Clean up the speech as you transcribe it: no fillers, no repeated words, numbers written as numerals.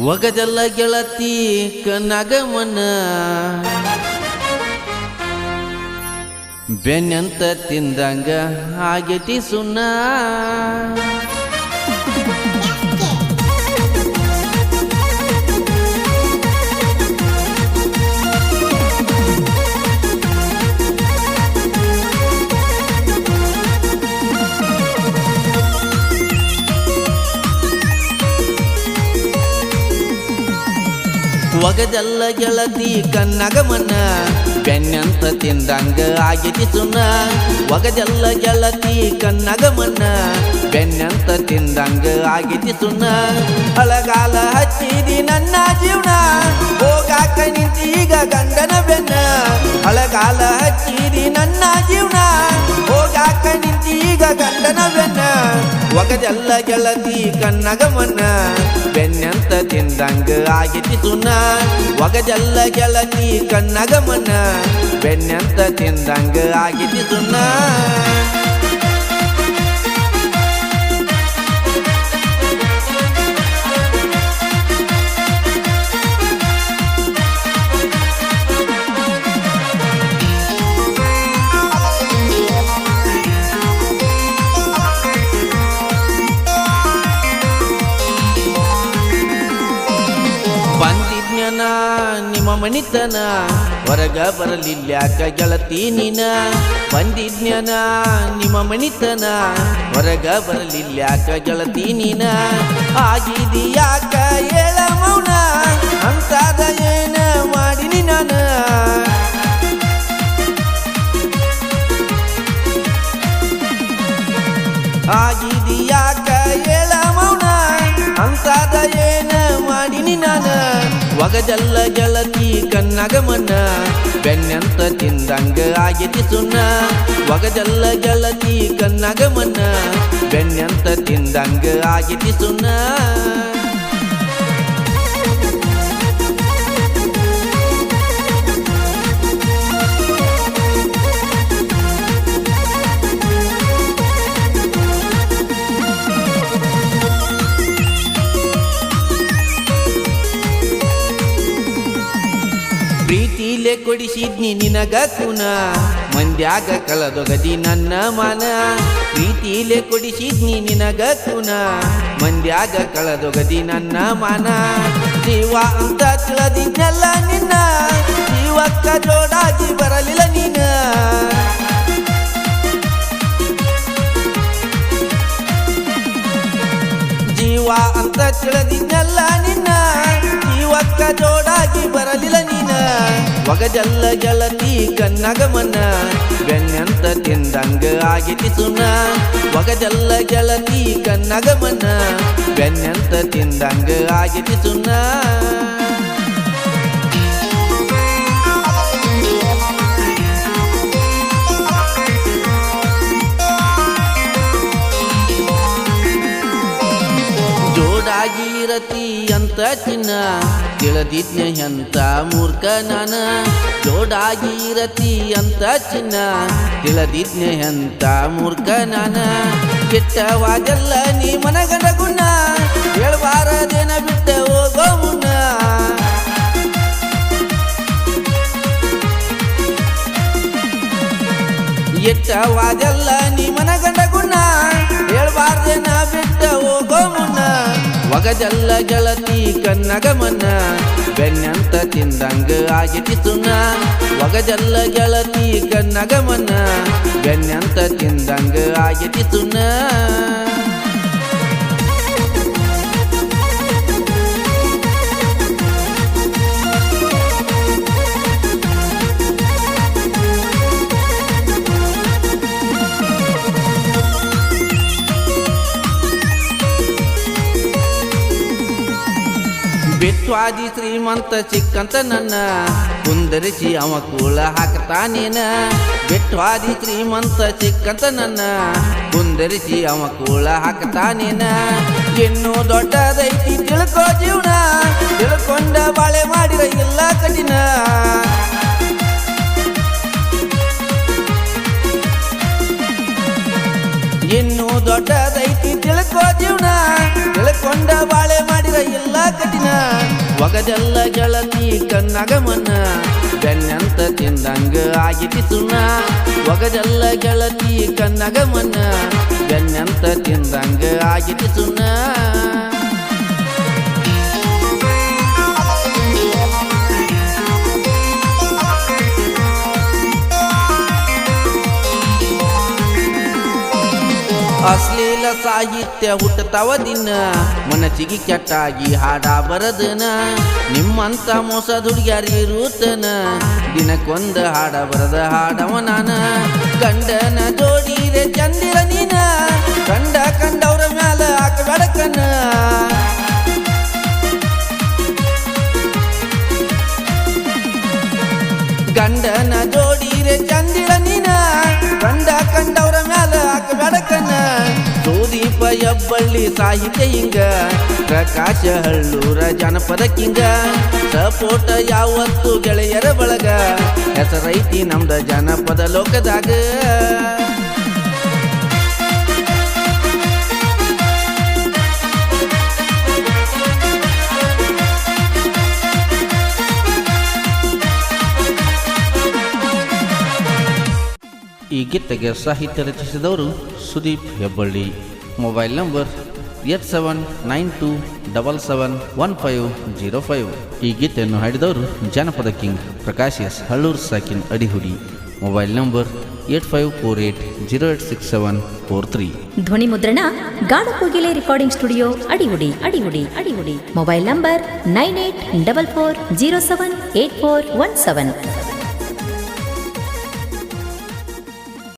ಒಗದಲ್ಲ ಗೆಳತಿ ಕನಗಮನ ಬೆನ್ನಂತ ತಿಂದಂಗ ಆಗೇತಿ ಸುಣ್ಣ ಒಗದಲ್ಲ ಗೆಳತಿ ಕನ್ನಗಮನ ಬೆನ್ನಂತ ತಿಂದಂಗ ಆಗೇತಿ ಸುಣ್ಣ ಒಗದಲ್ಲ ಗೆಳತಿ ಕನ್ನಗಮನ ಬೆನ್ನಂತ ತಿಂದಂಗ ಆಗೇತಿ ಸುಣ್ಣ ಅಳಗಾಲ ಹಚ್ಚಿದಿ ನನ್ನ ಜೀವನ ಹೋಗಾಕ ನಿಂತೀಗ ಗಂಡನ ಬೆನ್ನ ಅಳಗಾಲ ಹಚ್ಚಿದಿ ನನ್ನ ಜೀವನ ಹೋಗಾಕ ನಿಂತೀಗ ಗಂಡನ ಬೆನ್ನ ಒಗದಲ್ಲ ಗೆಳತಿ ಕನ್ನಗಮನ ಬೆನ್ನಂತ ತಿಂದಂಗ ಆಗೇತಿ ಸುಣ್ಣ ಒಗದಲ್ಲ ಗೆಳತಿ ಕನ್ನಗಮನ ಬೆನ್ನಂತ ತಿಂದಂಗ ಆಗೇತಿ ಸುಣ್ಣ ಬಂದಿದ್ನ ನಿಮ್ಮ ಮನಿತನ ಹೊರಗ ಬರಲಿಲ್ಯಾಕ ಗೆಳತಿ ನೀನ ಬಂದಿದ್ನ ನಿಮ್ಮ ಮನಿತನ ಹೊರಗ ಬರಲಿಲ್ಯಾಕ ಗೆಳತಿ ನೀನ ಆಗಿದೀಯಾಕ ಹೇಳ ಮೌನ ಅಂತಾದ ಏನ ಮಾಡಿನಿ ನಾನು ಆಗಿದೀಯಾಕ ಹೇಳ ಮೌನ ಅಂತಾದ ಏನ ಮಾಡಿನಿ ನಾನು ಒಗದಲ್ಲ ಗೆಳತಿ ಕನ್ನಗಮನ ಬೆನ್ನಂತ ತಿಂದಂಗ ಆಗೇತಿ ಸುಣ್ಣ ಒಗದಲ್ಲ ಗೆಳತಿ ಕನ್ನಗಮನ ಬೆನ್ನಂತ ತಿಂದಂಗ ಆಗೇತಿ ಸುಣ್ಣ ಪ್ರೀತಿಲೆ ಕೊಡಿಸಿದ್ನಿ ನಿನಗ ಕುನ ಮಂದ್ಯಾಗ ಕಳದೊಗದಿ ನನ್ನ ಮನ ಪ್ರೀತಿಲೆ ಕೊಡಿಸಿದ್ನಿ ನಿನಗ ಕುನ ಮಂದ್ಯಾಗ ಕಳದೊಗದಿ ನನ್ನ ಮನ ಜೀವ ಅಂತ ತಿಳಿದಿದ್ನೆಲ್ಲ ನಿನ್ನ ಜೀವಕ್ಕ ಜೋಡಾಗಿ ಬರಲಿಲ್ಲ ನೀನ ಜೀವ ಅಂತ ತಿಳಿದಿದ್ನೆಲ್ಲ ನಿನ್ನ ಜೀವಕ್ಕ ಜೋಡಾಗಿ ಬರಲಿಲ್ಲ ನೀನ ಒಗದಲ್ಲ ಗೆಳತಿ ಕನ್ನಗಮನ ಬೆನ್ನಂತ ತಿಂದಂಗ ಆಗೇತಿ ಸುಣ್ಣ ಒಗದಲ್ಲ ಗೆಳತಿ ಕನ್ನಗಮನ ಬೆನ್ನಂತ ತಿಂದಂಗ ಆಗೇತಿ ಸುಣ್ಣ ಜೋಡಾಗಿರತಿ ಅಂತ ಚಿನ್ನ ತಿಳಿದಿದ್ನ ಎಂತ ಮೂರ್ಖ ನಾನ ಜೋಡಾಗಿರತಿ ಅಂತ ಚಿನ್ನ ತಿಳಿದಿದ್ನ ಎಂತ ಮೂರ್ಖ ನಾನ ಕೆಟ್ಟವಾಗಲ್ಲ ನೀ ಮನಗಂಡ ಗುಣ ಹೇಳ್ಬಾರದೇನ ಬಿಟ್ಟ ಹೋಗೋ ಮುನ್ನ ಎಟ್ಟವಾದಲ್ಲ ನೀ ಮನಗಂಡ ಗುಣ ಹೇಳ್ಬಾರ್ದೇನ ಬಿಟ್ಟ ಹೋಗೋ ಮುನ್ನ ಒಗದಲ್ಲ ಗೆಳತಿ ಕನ್ನಗಮನ ಬೆನ್ನಂತ ತಿಂದಂಗ ಆಗೇತಿ ಸುಣ್ಣ ಒಗದಲ್ಲ ಗೆಳತಿ ಕನ್ನಗಮನ ಬೆನ್ನಂತ ತಿಂದಂಗ ಆಗೇತಿ ಸುಣ್ಣ ಬೆಟ್ವಾದಿ ಶ್ರೀಮಂತ ಚಿಕ್ಕಂತ ನನ್ನ ಕುಂದರಿಸಿ ಅವ ಕೂಳ ಹಾಕತಾನೇನ ಬೆಟ್ವಾದಿ ಶ್ರೀಮಂತ ಚಿಕ್ಕಂತ ನನ್ನ ಕುಂದರಿಸಿ ಅವ ಕೂಳ ಹಾಕತಾನೇನ ಇನ್ನೂ ದೊಡ್ಡದೈತಿ ತಿಳ್ಕೋ ಜೀವನ ತಿಳ್ಕೊಂಡ ಬಾಳೆ ಮಾಡಿರ ಇಲ್ಲ ಕಠಿಣ ಇನ್ನೂ ದೊಡ್ಡದೈತಿ ತಿಳ್ಕೋ ಜೀವನ ತಿಳ್ಕೊಂಡ ಬಾಳೆ ಮಾಡಿರ ಇಲ್ಲ ಕಠಿಣ ಒಗದೆಲ್ಲ ಗೆಳತಿ ಕಣ್ಣಾಗ ಮನ್ನ ಬೆನ್ನಂತ ತಿಂದಂಗ ಆಗಿತಿ ಸುಣ್ಣ ಒಗದೆಲ್ಲ ಗೆಳತಿ ಕಣ್ಣಾಗ ಮನ್ನ ಬೆನ್ನಂತ ತಿಂದಂಗ ಆಗಿತಿ ಸುಣ್ಣ ಅಶ್ಲೀಲ ಸಾಹಿತ್ಯ ಹುಟ್ಟತಾವ ದಿನ ಮನಸ್ಸಿಗೆ ಕೆಟ್ಟಾಗಿ ಹಾಡ ಬರದನ ನಿಮ್ಮಂತ ಮೋಸದ ಹುಡುಗ್ಯಾರಿರುತ್ತನ ದಿನಕ್ಕೊಂದು ಹಾಡ ಬರದ ಹಾಡವ ನಾನ ಗಂಡನ ಜೋಡಿರೆ ಚಂದಿರ ನೀನ ಕಂಡವ್ರ ಮ್ಯಾಲ ಹಾಕಬೇಡಕನ ಗಂಡನ ಜೋಡಿರೆ ಚಂದಿರ ನೀನ ಕಂಡವ್ರ ಮ್ಯಾಲ ಹಾಕಬೇಡಕನ ಸುದೀಪ ಹೆಬ್ಬಳ್ಳಿ ಸಾಹಿತ್ಯ ಹಿಂಗ ಪ್ರಕಾಶ ಹಳ್ಳೂರ ಜನಪದ ಕಿಂಗ ಸಪೋಟ ಯಾವತ್ತು ಗೆಳೆಯರ ಬಳಗ ಹೆಸರೈತಿ ನಮ್ದ ಜನಪದ ಲೋಕದಾಗ ಈ ಗೀತೆಗೆ ಸಾಹಿತ್ಯ ರಚಿಸಿದವರು ಸುದೀಪ್ ಹೆಬ್ಬಳ್ಳಿ. Mobile number 8792771505. ಈ ಗೀತೆಯನ್ನು ಹಾಡಿದವರು ಜನಪದ ಕಿಂಗ್ ಪ್ರಕಾಶ್ ಎಸ್ ಹಳ್ಳೂರು ಸಾಕಿನ್ ಅಡಿಹುಡಿ. Mobile number 8548086743. ಧ್ವನಿ ಮುದ್ರಣ Gadhakogile recording studio Adihudi. Mobile number 9844078417.